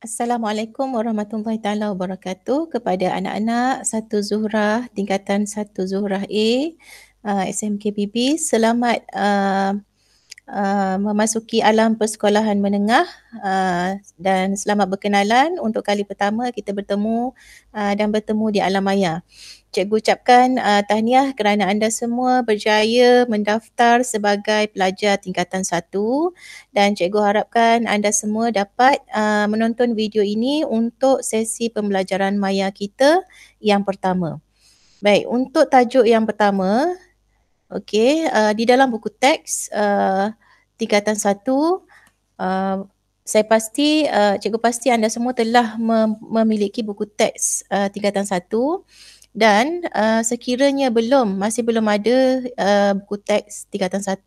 Assalamualaikum warahmatullahi taala wabarakatuh kepada anak-anak satu Zuhrah tingkatan 1 Zuhrah A SMKPB. Selamat memasuki alam persekolahan menengah dan selamat berkenalan. Untuk kali pertama kita bertemu dan bertemu di alam maya. Cikgu ucapkan tahniah kerana anda semua berjaya mendaftar sebagai pelajar tingkatan 1 dan cikgu harapkan anda semua dapat menonton video ini untuk sesi pembelajaran maya kita yang pertama. Baik, untuk tajuk yang pertama, okey, di dalam buku teks tingkatan 1, saya pasti, cikgu pasti anda semua telah memiliki buku teks tingkatan 1 dan sekiranya masih belum ada buku teks tingkatan 1,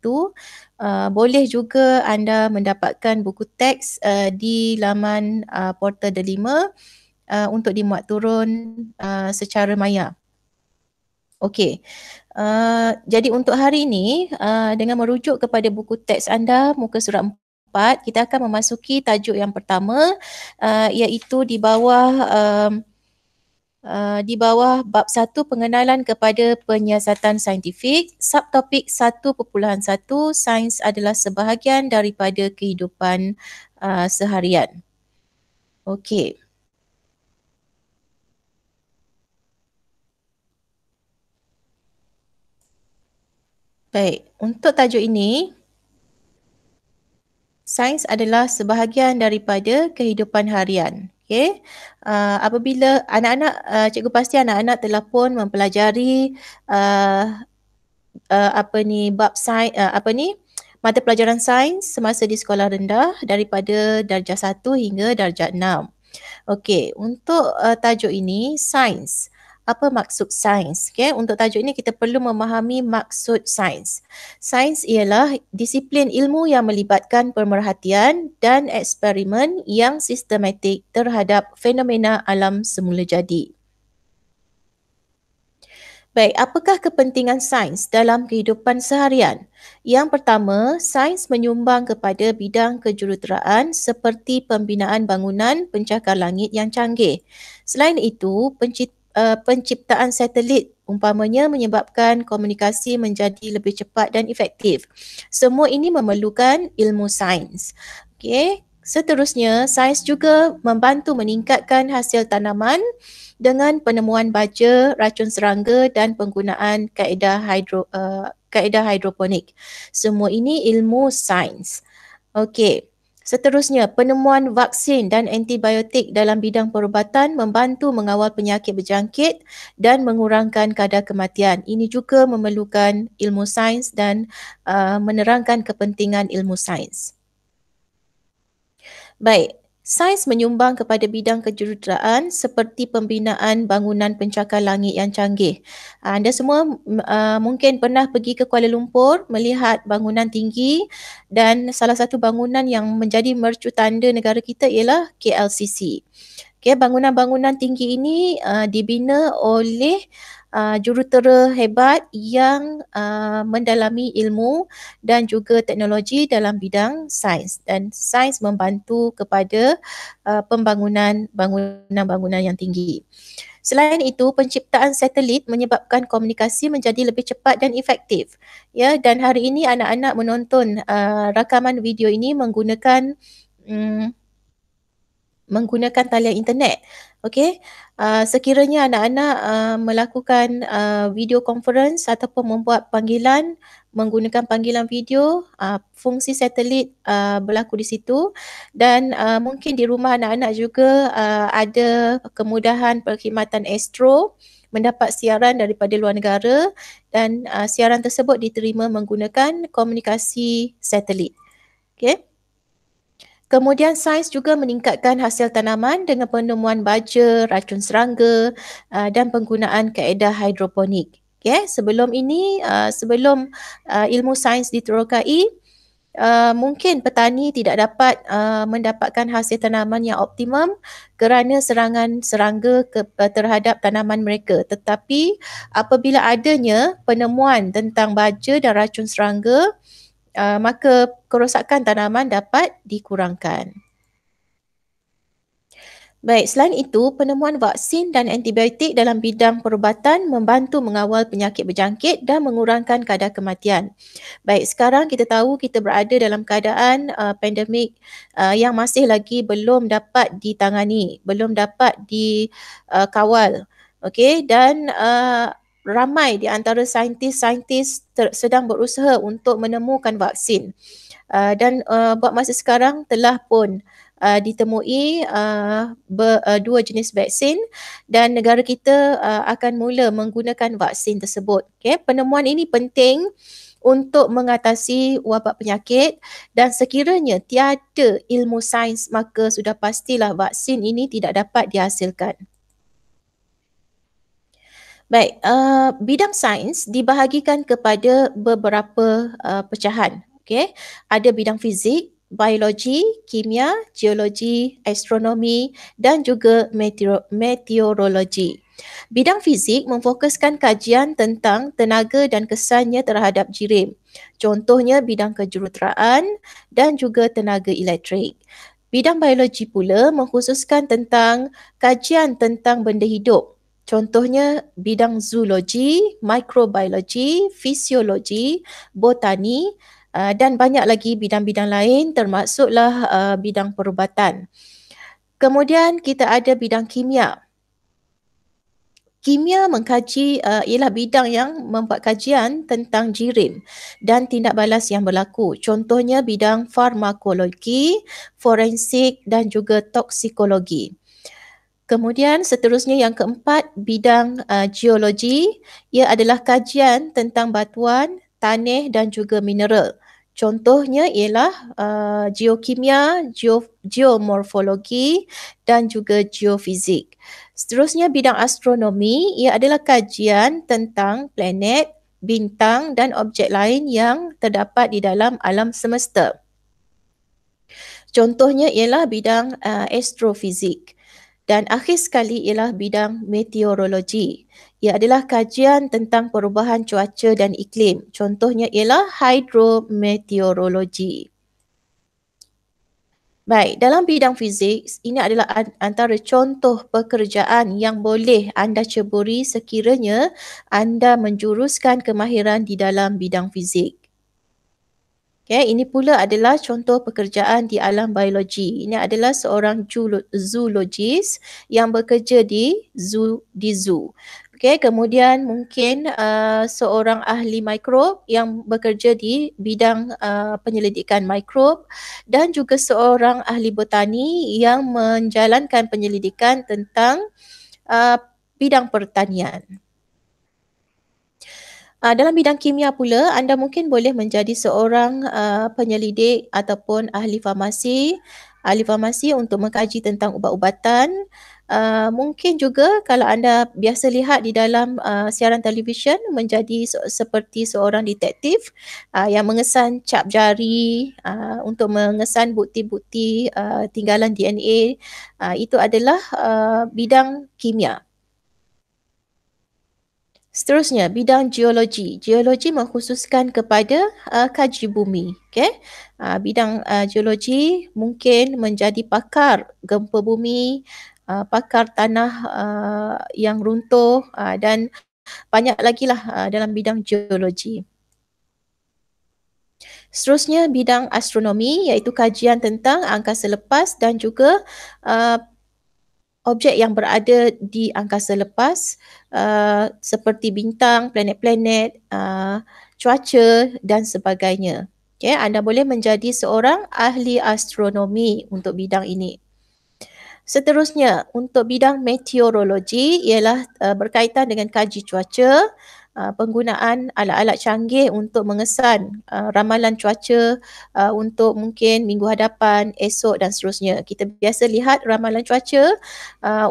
boleh juga anda mendapatkan buku teks di laman portal Delima untuk dimuat turun secara maya. Okey. Jadi untuk hari ini dengan merujuk kepada buku teks anda muka surat 4, kita akan memasuki tajuk yang pertama iaitu di bawah bab 1 pengenalan kepada penyiasatan saintifik, subtopik 1.1 sains adalah sebahagian daripada kehidupan seharian. Okey. Baik, untuk tajuk ini, sains adalah sebahagian daripada kehidupan harian. Okey. Apabila anak-anak, cikgu pasti anak-anak telah pun mempelajari bab sains, mata pelajaran sains semasa di sekolah rendah daripada darjah 1 hingga darjah 6. Okey, untuk tajuk ini, sains. Apa maksud sains? Okay, untuk tajuk ini kita perlu memahami maksud sains. Sains ialah disiplin ilmu yang melibatkan pemerhatian dan eksperimen yang sistematik terhadap fenomena alam semula jadi. Baik, apakah kepentingan sains dalam kehidupan seharian? Yang pertama, sains menyumbang kepada bidang kejuruteraan seperti pembinaan bangunan pencakar langit yang canggih. Selain itu, penciptaan satelit umpamanya menyebabkan komunikasi menjadi lebih cepat dan efektif. Semua ini memerlukan ilmu sains. Okey. Seterusnya, sains juga membantu meningkatkan hasil tanaman dengan penemuan baja, racun serangga dan penggunaan kaedah hidroponik. Semua ini ilmu sains. Okey. Seterusnya, penemuan vaksin dan antibiotik dalam bidang perubatan membantu mengawal penyakit berjangkit dan mengurangkan kadar kematian. Ini juga memerlukan ilmu sains dan menerangkan kepentingan ilmu sains. Baik, sains menyumbang kepada bidang kejuruteraan seperti pembinaan bangunan pencakar langit yang canggih. Anda semua mungkin pernah pergi ke Kuala Lumpur melihat bangunan tinggi dan salah satu bangunan yang menjadi mercu tanda negara kita ialah KLCC. Okay, bangunan-bangunan tinggi ini dibina oleh jurutera hebat yang mendalami ilmu dan juga teknologi dalam bidang sains, dan sains membantu kepada pembangunan bangunan-bangunan yang tinggi. Selain itu, penciptaan satelit menyebabkan komunikasi menjadi lebih cepat dan efektif. Ya, dan hari ini anak-anak menonton rakaman video ini menggunakan talian internet. Okey. Sekiranya anak-anak melakukan video conference ataupun membuat panggilan menggunakan panggilan video, fungsi satelit berlaku di situ, dan mungkin di rumah anak-anak juga ada kemudahan perkhidmatan Astro mendapat siaran daripada luar negara, dan siaran tersebut diterima menggunakan komunikasi satelit. Okey. Kemudian sains juga meningkatkan hasil tanaman dengan penemuan baja, racun serangga dan penggunaan kaedah hidroponik. Okay, sebelum ini, sebelum ilmu sains diterokai, mungkin petani tidak dapat mendapatkan hasil tanaman yang optimum kerana serangan serangga terhadap tanaman mereka. Tetapi apabila adanya penemuan tentang baja dan racun serangga, maka kerosakan tanaman dapat dikurangkan. Baik, selain itu, penemuan vaksin dan antibiotik dalam bidang perubatan membantu mengawal penyakit berjangkit dan mengurangkan kadar kematian. Baik, sekarang kita tahu kita berada dalam keadaan pandemik yang masih lagi belum dapat ditangani, belum dapat dikawal. Okey, dan ramai di antara saintis-saintis sedang berusaha untuk menemukan vaksin. Dan buat masa sekarang telah pun ditemui dua jenis vaksin dan negara kita akan mula menggunakan vaksin tersebut. Okay? Penemuan ini penting untuk mengatasi wabak penyakit dan sekiranya tiada ilmu sains maka sudah pastilah vaksin ini tidak dapat dihasilkan. Baik, bidang sains dibahagikan kepada beberapa pecahan. Okey, ada bidang fizik, biologi, kimia, geologi, astronomi dan juga meteorologi. Bidang fizik memfokuskan kajian tentang tenaga dan kesannya terhadap jirim. Contohnya bidang kejuruteraan dan juga tenaga elektrik. Bidang biologi pula mengkhususkan tentang kajian tentang benda hidup. Contohnya bidang zoologi, microbiologi, fisiologi, botani dan banyak lagi bidang-bidang lain termasuklah bidang perubatan. Kemudian kita ada bidang kimia. Kimia mengkaji ialah bidang yang membuat kajian tentang jirim dan tindak balas yang berlaku. Contohnya bidang farmakologi, forensik dan juga toksikologi. Kemudian seterusnya yang keempat, bidang geologi. Ia adalah kajian tentang batuan, tanah dan juga mineral. Contohnya ialah geokimia, geomorfologi dan juga geofizik. Seterusnya bidang astronomi, ia adalah kajian tentang planet, bintang dan objek lain yang terdapat di dalam alam semesta. Contohnya ialah bidang astrofizik. Dan akhir sekali ialah bidang meteorologi. Ia adalah kajian tentang perubahan cuaca dan iklim. Contohnya ialah hidrometeorologi. Baik, dalam bidang fizik, ini adalah antara contoh pekerjaan yang boleh anda ceburi sekiranya anda menjuruskan kemahiran di dalam bidang fizik. Okay, ini pula adalah contoh pekerjaan di alam biologi. Ini adalah seorang zoologis yang bekerja di zoo. Okay, kemudian mungkin seorang ahli mikrob yang bekerja di bidang penyelidikan mikrob dan juga seorang ahli botani yang menjalankan penyelidikan tentang bidang pertanian. Dalam bidang kimia pula, anda mungkin boleh menjadi seorang penyelidik ataupun ahli farmasi untuk mengkaji tentang ubat-ubatan. Mungkin juga kalau anda biasa lihat di dalam siaran televisyen menjadi seperti seorang detektif yang mengesan cap jari untuk mengesan bukti-bukti tinggalan DNA. Itu adalah bidang kimia. Seterusnya, bidang geologi. Geologi mengkhususkan kepada kaji bumi. Okay? Bidang geologi mungkin menjadi pakar gempa bumi, pakar tanah yang runtuh dan banyak lagi lah dalam bidang geologi. Seterusnya, bidang astronomi iaitu kajian tentang angkasa lepas dan juga objek yang berada di angkasa lepas seperti bintang, planet-planet, cuaca dan sebagainya. Okay, anda boleh menjadi seorang ahli astronomi untuk bidang ini. Seterusnya, untuk bidang meteorologi ialah berkaitan dengan kaji cuaca, penggunaan alat-alat canggih untuk mengesan ramalan cuaca untuk mungkin minggu hadapan, esok dan seterusnya. Kita biasa lihat ramalan cuaca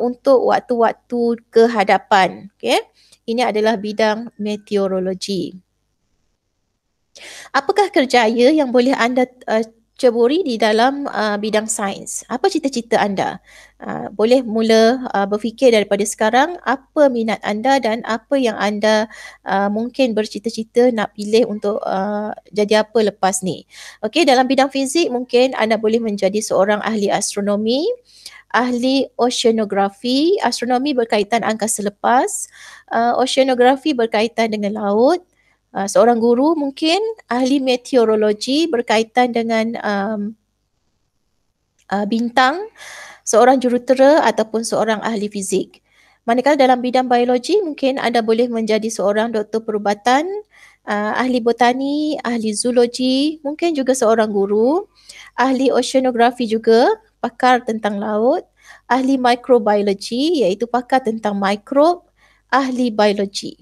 untuk waktu-waktu ke hadapan. Okay? Ini adalah bidang meteorologi. Apakah kerjaya yang boleh anda ceburi di dalam bidang sains. Apa cita-cita anda? Boleh mula berfikir daripada sekarang apa minat anda dan apa yang anda mungkin bercita-cita nak pilih untuk jadi apa lepas ni. Okey, dalam bidang fizik mungkin anda boleh menjadi seorang ahli astronomi, ahli oceanografi. Astronomi berkaitan angkasa lepas, oceanografi berkaitan dengan laut. Seorang guru mungkin ahli meteorologi berkaitan dengan bintang, seorang jurutera ataupun seorang ahli fizik. Manakala dalam bidang biologi mungkin anda boleh menjadi seorang doktor perubatan, ahli botani, ahli zoologi, mungkin juga seorang guru, ahli oceanografi juga, pakar tentang laut, ahli microbiology iaitu pakar tentang mikrob, ahli biologi.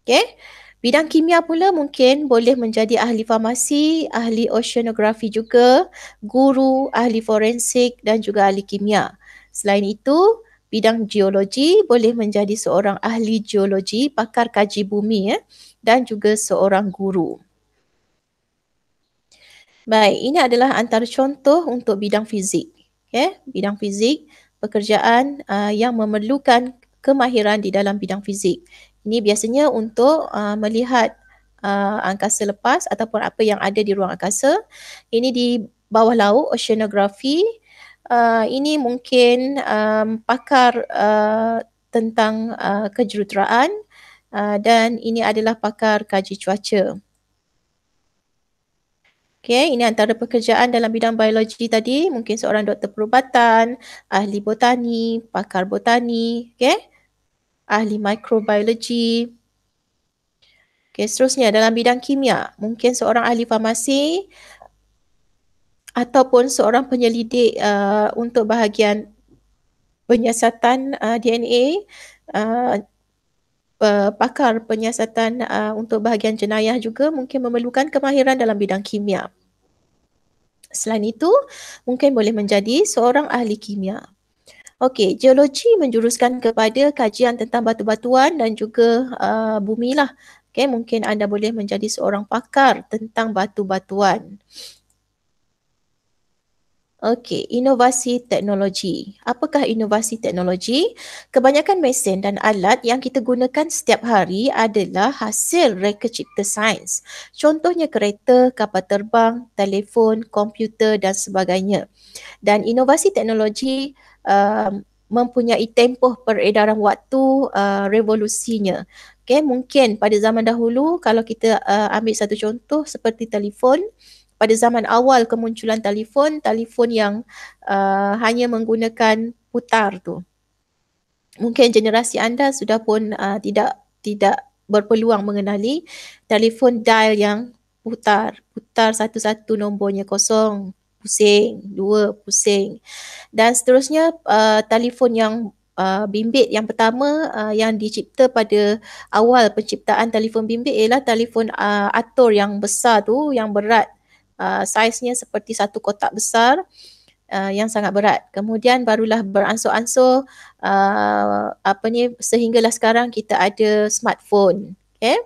Okey. Bidang kimia pula mungkin boleh menjadi ahli farmasi, ahli oceanografi juga, guru, ahli forensik dan juga ahli kimia. Selain itu, bidang geologi boleh menjadi seorang ahli geologi, pakar kaji bumi dan juga seorang guru. Baik, ini adalah antara contoh untuk bidang fizik. Okay? Bidang fizik, pekerjaan yang memerlukan kemahiran di dalam bidang fizik. Ini biasanya untuk melihat angkasa lepas ataupun apa yang ada di ruang angkasa. Ini di bawah laut, oceanografi. Ini mungkin pakar tentang kejuruteraan dan ini adalah pakar kaji cuaca. Okay, ini antara pekerjaan dalam bidang biologi tadi, mungkin seorang doktor perubatan, ahli botani, pakar botani, okay? Ahli microbiology. Okay, seterusnya dalam bidang kimia, mungkin seorang ahli farmasi ataupun seorang penyelidik untuk bahagian penyiasatan DNA, pakar penyiasatan untuk bahagian jenayah juga mungkin memerlukan kemahiran dalam bidang kimia. Selain itu, mungkin boleh menjadi seorang ahli kimia. Okey, geologi menjuruskan kepada kajian tentang batu-batuan dan juga bumi lah. Okey, mungkin anda boleh menjadi seorang pakar tentang batu-batuan. Okey, inovasi teknologi. Apakah inovasi teknologi? Kebanyakan mesin dan alat yang kita gunakan setiap hari adalah hasil reka cipta sains. Contohnya kereta, kapal terbang, telefon, komputer dan sebagainya. Dan inovasi teknologi mempunyai tempoh peredaran waktu revolusinya. Okay, mungkin pada zaman dahulu kalau kita ambil satu contoh seperti telefon, pada zaman awal kemunculan telefon, telefon yang hanya menggunakan putar tu. Mungkin generasi anda sudah pun tidak berpeluang mengenali telefon dial yang putar satu-satu nombornya, kosong, pusing, dua, pusing. Dan seterusnya telefon yang bimbit yang pertama yang dicipta pada awal penciptaan telefon bimbit ialah telefon atur yang besar tu, yang berat. Saiznya seperti satu kotak besar yang sangat berat. Kemudian barulah beransur-ansur sehinggalah sekarang kita ada smartphone. Okay?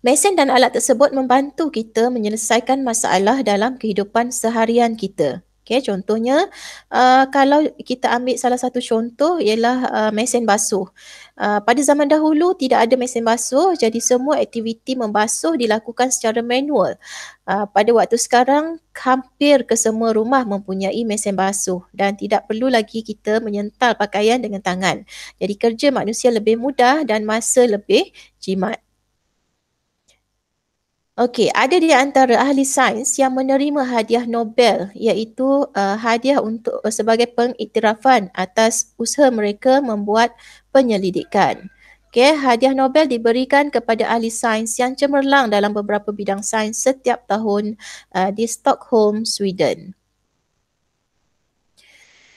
Mesin dan alat tersebut membantu kita menyelesaikan masalah dalam kehidupan seharian kita. Okay, contohnya, kalau kita ambil salah satu contoh ialah mesin basuh. Pada zaman dahulu tidak ada mesin basuh, jadi semua aktiviti membasuh dilakukan secara manual. Pada waktu sekarang, hampir kesemua rumah mempunyai mesin basuh dan tidak perlu lagi kita menyental pakaian dengan tangan. Jadi kerja manusia lebih mudah dan masa lebih jimat. Okey, ada di antara ahli sains yang menerima hadiah Nobel iaitu hadiah untuk sebagai pengiktirafan atas usaha mereka membuat penyelidikan. Okey, hadiah Nobel diberikan kepada ahli sains yang cemerlang dalam beberapa bidang sains setiap tahun di Stockholm, Sweden.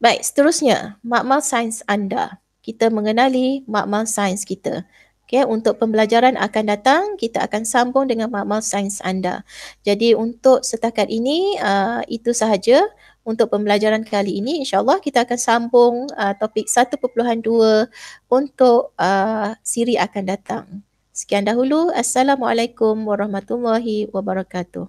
Baik, seterusnya, makmal sains anda. Kita mengenali makmal sains kita. Okay, untuk pembelajaran akan datang, kita akan sambung dengan makmal sains anda. Jadi untuk setakat ini, itu sahaja untuk pembelajaran kali ini. InsyaAllah kita akan sambung topik 1.2 untuk siri akan datang. Sekian dahulu. Assalamualaikum warahmatullahi wabarakatuh.